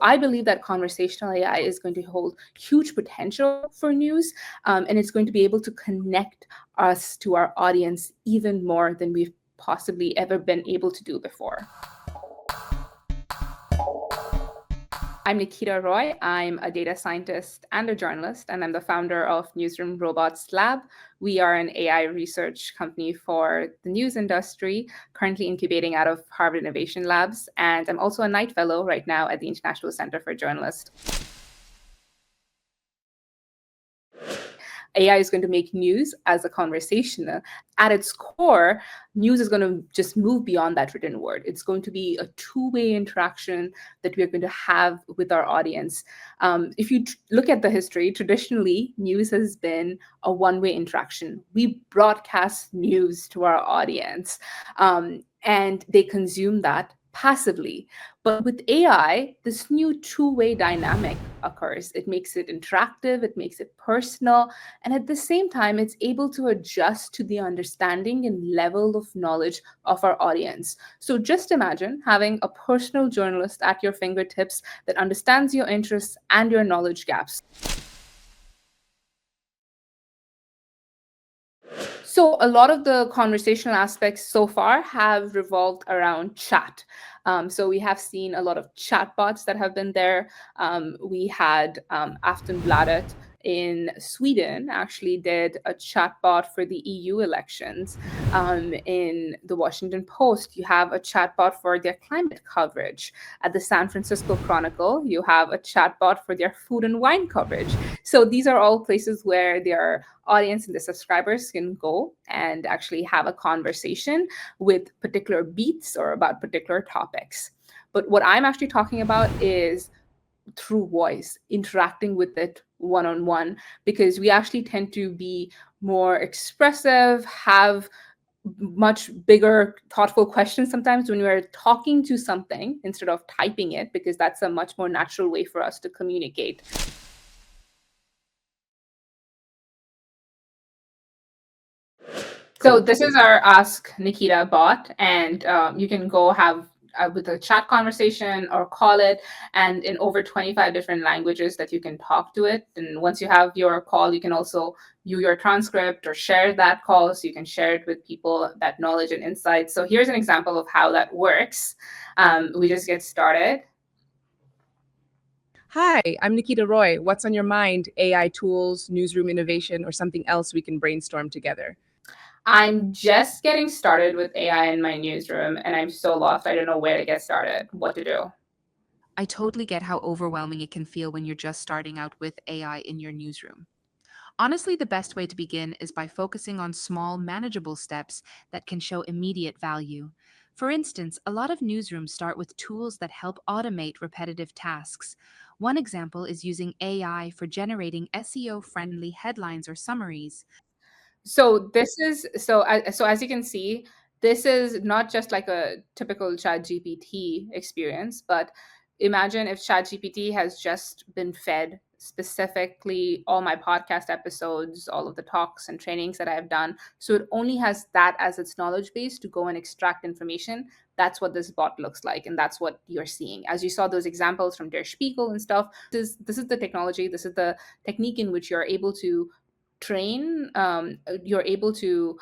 I believe that conversational AI is going to hold huge potential for news, and it's going to be able to connect us to our audience even more than we've possibly ever been able to do before. I'm Nikita Roy. I'm a data scientist and a journalist, and I'm the founder of Newsroom Robots Lab. We are an AI research company for the news industry, currently incubating out of Harvard Innovation Labs. And I'm also a Knight Fellow right now at the International Center for Journalists. AI is going to make news as a conversation. At its core, news is going to just move beyond that written word. It's going to be a two-way interaction that we are going to have with our audience. If you look at the history, traditionally, news has been a one-way interaction. We broadcast news to our audience, and they consume that passively. But with AI, this new two-way dynamic occurs. It makes it interactive, it makes it personal, and at the same time, it's able to adjust to the understanding and level of knowledge of our audience. So just imagine having a personal journalist at your fingertips that understands your interests and your knowledge gaps. So a lot of the conversational aspects so far have revolved around chat. So we have seen a lot of chatbots that have been there. We had Aftonbladet in Sweden actually did a chatbot for the EU elections. In the Washington Post, you have a chatbot for their climate coverage. At the San Francisco Chronicle, you have a chatbot for their food and wine coverage. So these are all places where their audience and the subscribers can go and actually have a conversation with particular beats or about particular topics. But what I'm actually talking about is through voice, interacting with it one-on-one, because we actually tend to be more expressive, have much bigger, thoughtful questions sometimes when we're talking to something instead of typing it, because that's a much more natural way for us to communicate. So this is our Ask Nikita bot, and you can go have with a chat conversation or call it, and in over 25 different languages that you can talk to it. And once you have your call, you can also view your transcript or share that call, so you can share it with people, that knowledge and insight. So here's an example of how that works. We just get started. Hi, I'm Nikita Roy. What's on your mind? AI tools, newsroom innovation, or something else we can brainstorm together? I'm just getting started with AI in my newsroom, and I'm so lost. I don't know where to get started, what to do. I totally get how overwhelming it can feel when you're just starting out with AI in your newsroom. Honestly, the best way to begin is by focusing on small, manageable steps that can show immediate value. For instance, a lot of newsrooms start with tools that help automate repetitive tasks. One example is using AI for generating SEO friendly headlines or summaries. So this is so as you can see, this is not just like a typical ChatGPT experience, but imagine if ChatGPT has just been fed specifically all my podcast episodes, all of the talks and trainings that I have done. So it only has that as its knowledge base to go and extract information. That's what this bot looks like, and that's what you're seeing. As you saw those examples from Der Spiegel and stuff, this is the technology, this is the technique in which you're able to you're able to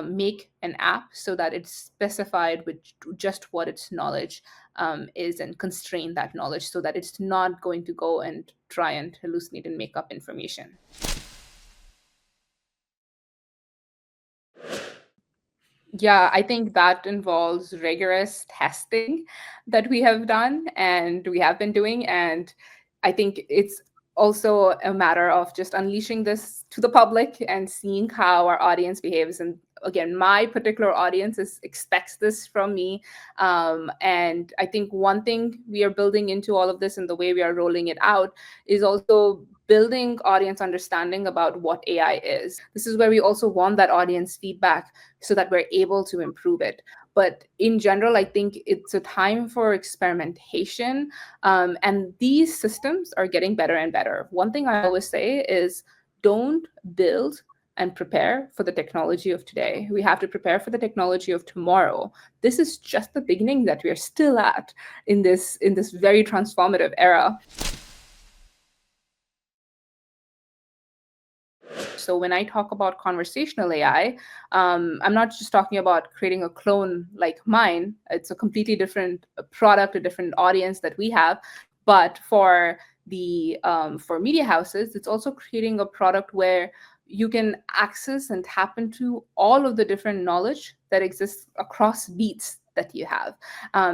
make an app so that it's specified with just what its knowledge is, and constrain that knowledge so that it's not going to go and try and hallucinate and make up information. Yeah, I think that involves rigorous testing that we have done and we have been doing. And I think it's also a matter of just unleashing this to the public and seeing how our audience behaves. And again, my particular audience expects this from me. And I think one thing we are building into all of this and the way we are rolling it out is also building audience understanding about what AI is. This is where we also want that audience feedback so that we're able to improve it. But in general, I think it's a time for experimentation. And these systems are getting better and better. One thing I always say is don't build and prepare for the technology of today. We have to prepare for the technology of tomorrow. This is just the beginning that we are still at in this very transformative era. So when I talk about conversational AI, I'm not just talking about creating a clone like mine. It's a completely different product, a different audience that we have. But for media houses, it's also creating a product where you can access and tap into all of the different knowledge that exists across beats that you have.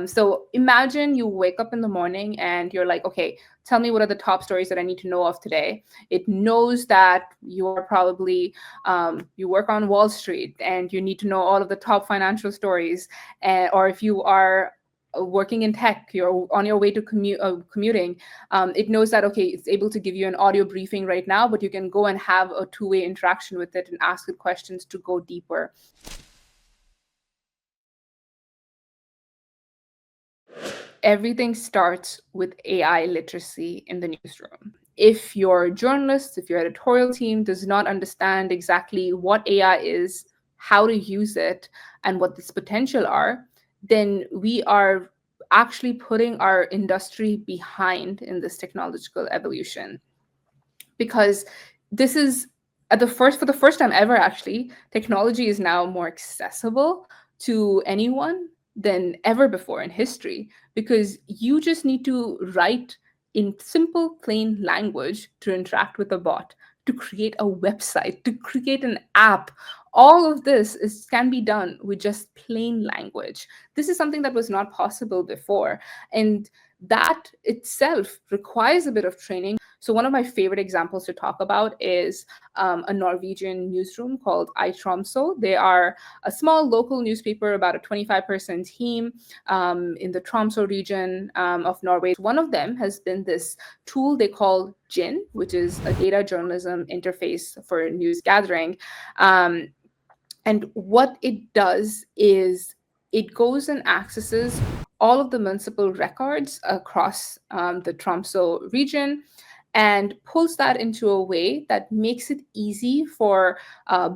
So imagine you wake up in the morning and you're like, okay, tell me what are the top stories that I need to know of today. It knows that you are probably you work on Wall Street and you need to know all of the top financial stories, or if you are working in tech, you're on your way to commuting, it knows that, okay, it's able to give you an audio briefing right now, but you can go and have a two-way interaction with it and ask it questions to go deeper. Everything starts with AI literacy in the newsroom. If your journalist, if your editorial team does not understand exactly what AI is, how to use it, and what its potential are, then we are actually putting our industry behind in this technological evolution. Because this is for the first time ever, actually, technology is now more accessible to anyone than ever before in history, because you just need to write in simple plain language to interact with a bot, to create a website, to create an app. All of this can be done with just plain language. This is something that was not possible before, and that itself requires a bit of training. So one of my favorite examples to talk about is a Norwegian newsroom called iTromso. They are a small local newspaper, about a 25-person team in the Tromso region of Norway. One of them has been this tool they call Jin, which is a data journalism interface for news gathering. And what it does is it goes and accesses all of the municipal records across the Tromso region and pulls that into a way that makes it easy for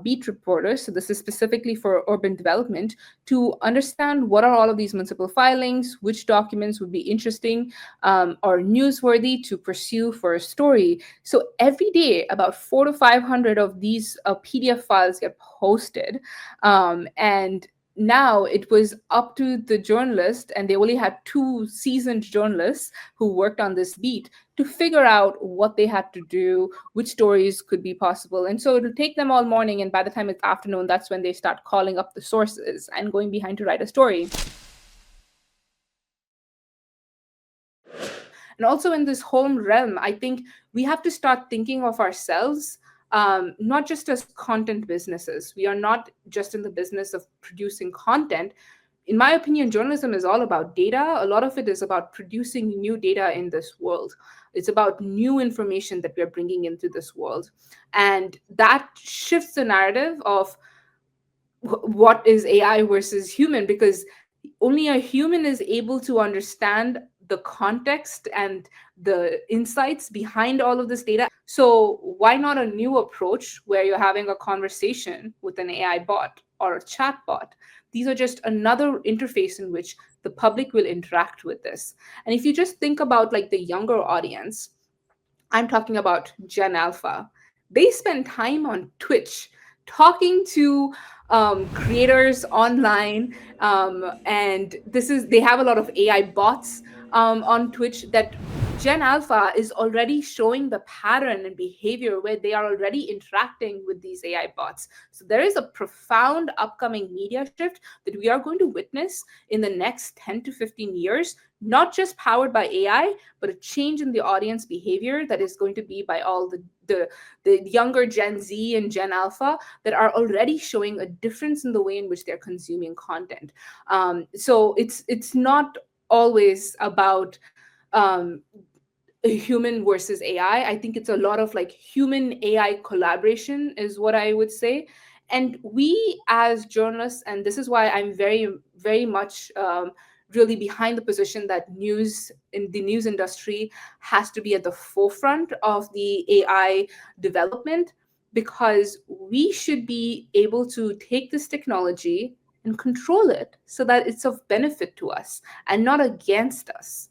beat reporters, so this is specifically for urban development, to understand what are all of these municipal filings, which documents would be interesting or newsworthy to pursue for a story. So every day, about 400 to 500 of these PDF files get posted. And now it was up to the journalist, and they only had two seasoned journalists who worked on this beat to figure out what they had to do, which stories could be possible. And so it'll take them all morning, and by the time it's afternoon, that's when they start calling up the sources and going behind to write a story. And also in this home realm, I think we have to start thinking of ourselves not just as content businesses. We are not just in the business of producing content. In my opinion, journalism is all about data. A lot of it is about producing new data in this world. It's about new information that we're bringing into this world. And that shifts the narrative of what is AI versus human, because only a human is able to understand the context and the insights behind all of this data. So why not a new approach where you're having a conversation with an AI bot or a chat bot? These are just another interface in which the public will interact with this. And if you just think about like the younger audience, I'm talking about Gen Alpha. They spend time on Twitch talking to creators online, and they have a lot of AI bots on Twitch that Gen Alpha is already showing the pattern and behavior where they are already interacting with these AI bots. So there is a profound upcoming media shift that we are going to witness in the next 10 to 15 years, not just powered by AI, but a change in the audience behavior that is going to be by all the younger Gen Z and Gen Alpha that are already showing a difference in the way in which they're consuming content. So it's not always about human versus AI. I think it's a lot of like human AI collaboration is what I would say. And we as journalists, and this is why I'm very, very much really behind the position that news in the news industry has to be at the forefront of the AI development, because we should be able to take this technology and control it so that it's of benefit to us and not against us.